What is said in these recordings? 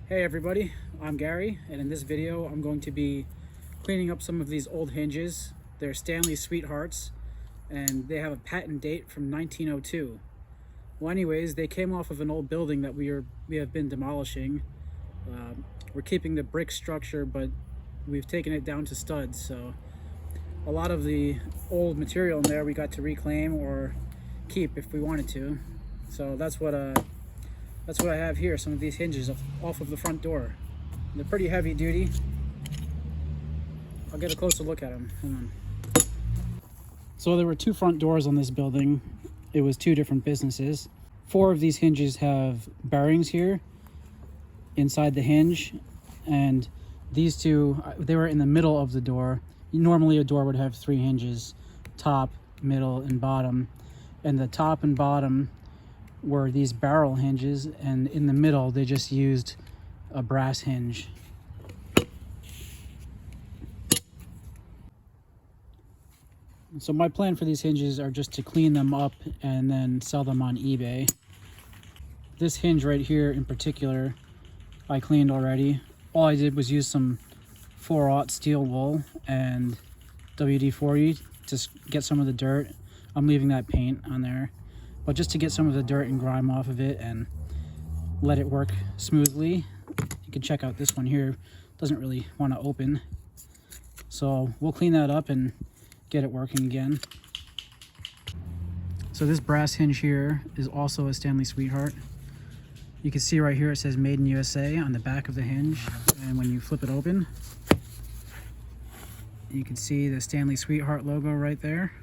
Hey everybody, I'm Gary, and in this video I'm going to be cleaning up some of these old hinges. They're Stanley Sweethearts, and they have a patent date from 1902. Well anyways, they came off of an old building that we have been demolishing. We're keeping the brick structure, but we've taken it down to studs, so a lot of the old material in there we got to reclaim or keep if we wanted to. So that's what I have here, some of these hinges off of the front door. They're pretty heavy duty. I'll get a closer look at them. Hang on. So there were two front doors on this building. It was two different businesses. 4 of these hinges have bearings here inside the hinge, and these two, they were in the middle of the door. Normally a door would have 3 hinges, top, middle, and bottom. And the top and bottom were these barrel hinges, and in the middle they just used a brass hinge. So my plan for these hinges are just to clean them up and then sell them on eBay. This hinge right here in particular I cleaned already. All I did was use some 4/0 steel wool and WD-40 to get some of the dirt. I'm leaving that paint on there, but just to get some of the dirt and grime off of it and let it work smoothly. You can check out this one here, doesn't really want to open, so we'll clean that up and get it working again. So this brass hinge here is also a Stanley Sweetheart. You can see right here it says Made in USA on the back of the hinge, and when you flip it open you can see the Stanley Sweetheart logo right there.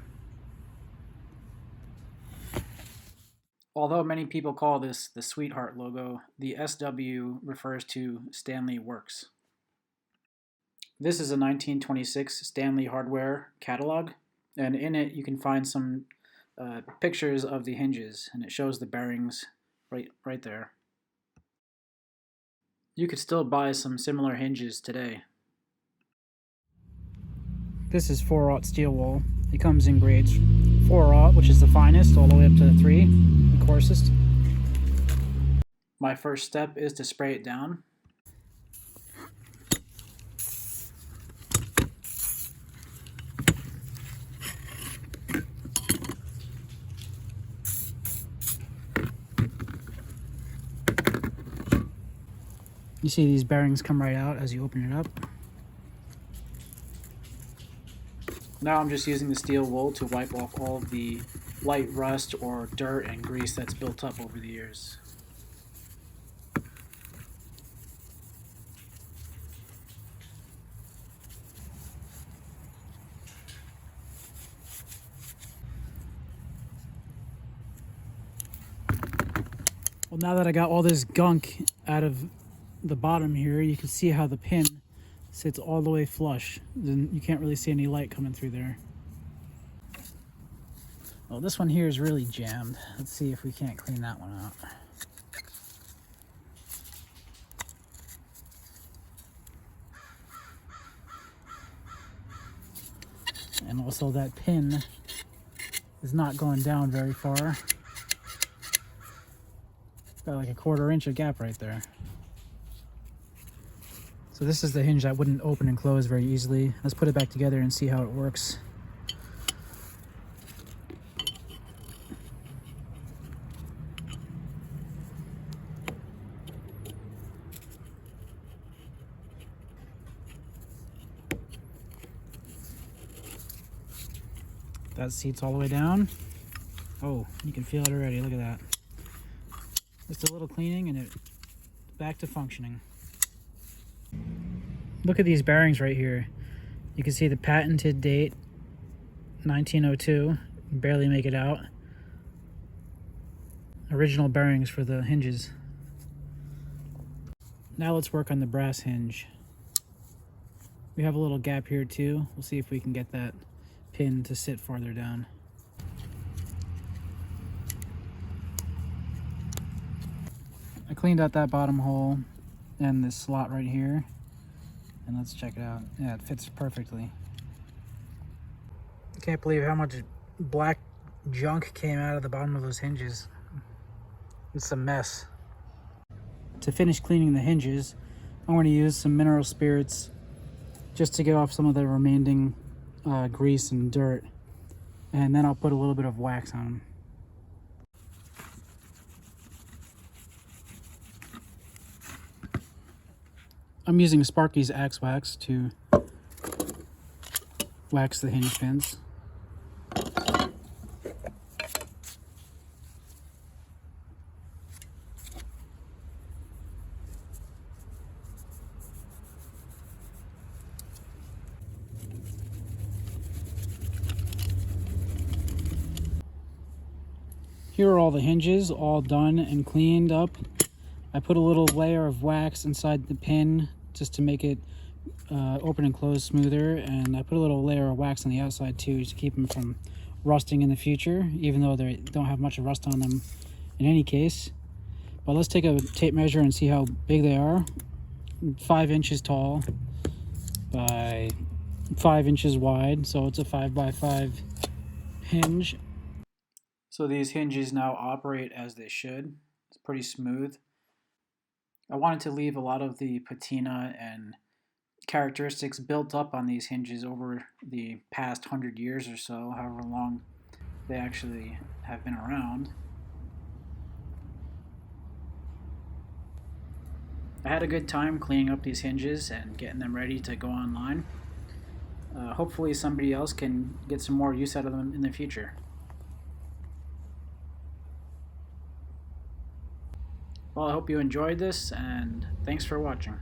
Although many people call this the Sweetheart logo, the SW refers to Stanley Works. This is a 1926 Stanley hardware catalog, and in it you can find some pictures of the hinges, and it shows the bearings right there. You could still buy some similar hinges today. This is 4/0 steel wool. It comes in grades 4/0, which is the finest, all the way up to the 3, the coarsest. My first step is to spray it down. You see these bearings come right out as you open it up. Now I'm just using the steel wool to wipe off all of the light rust or dirt and grease that's built up over the years. Well, now that I got all this gunk out of the bottom here, you can see how the pin sits all the way flush. Then you can't really see any light coming through there. Well, this one here is really jammed. Let's see if we can't clean that one out. And also that pin is not going down very far. Got like a 1/4 inch of gap right there. So this is the hinge that wouldn't open and close very easily. Let's put it back together and see how it works. That seats all the way down. Oh, you can feel it already, look at that. Just a little cleaning and it's back to functioning. Look at these bearings right here. You can see the patented date, 1902. Barely make it out. Original bearings for the hinges. Now let's work on the brass hinge. We have a little gap here too. We'll see if we can get that pin to sit farther down. I cleaned out that bottom hole and this slot right here. And let's check it out. Yeah, it fits perfectly. I can't believe how much black junk came out of the bottom of those hinges. It's a mess. to finish cleaning the hinges, I'm going to use some mineral spirits just to get off some of the remaining grease and dirt. And then I'll put a little bit of wax on them. I'm using Sparky's Axe Wax to wax the hinge pins. Here are all the hinges, all done and cleaned up. I put a little layer of wax inside the pin just to make it open and close smoother, and I put a little layer of wax on the outside too to keep them from rusting in the future, even though they don't have much of rust on them in any case. But let's take a tape measure and see how big they are. 5 inches tall by 5 inches wide, so it's a 5x5 hinge. So these hinges now operate as they should. It's pretty smooth. I wanted to leave a lot of the patina and characteristics built up on these hinges over the past 100 years or so, however long they actually have been around. I had a good time cleaning up these hinges and getting them ready to go online. Hopefully somebody else can get some more use out of them in the future. Well, I hope you enjoyed this, and thanks for watching.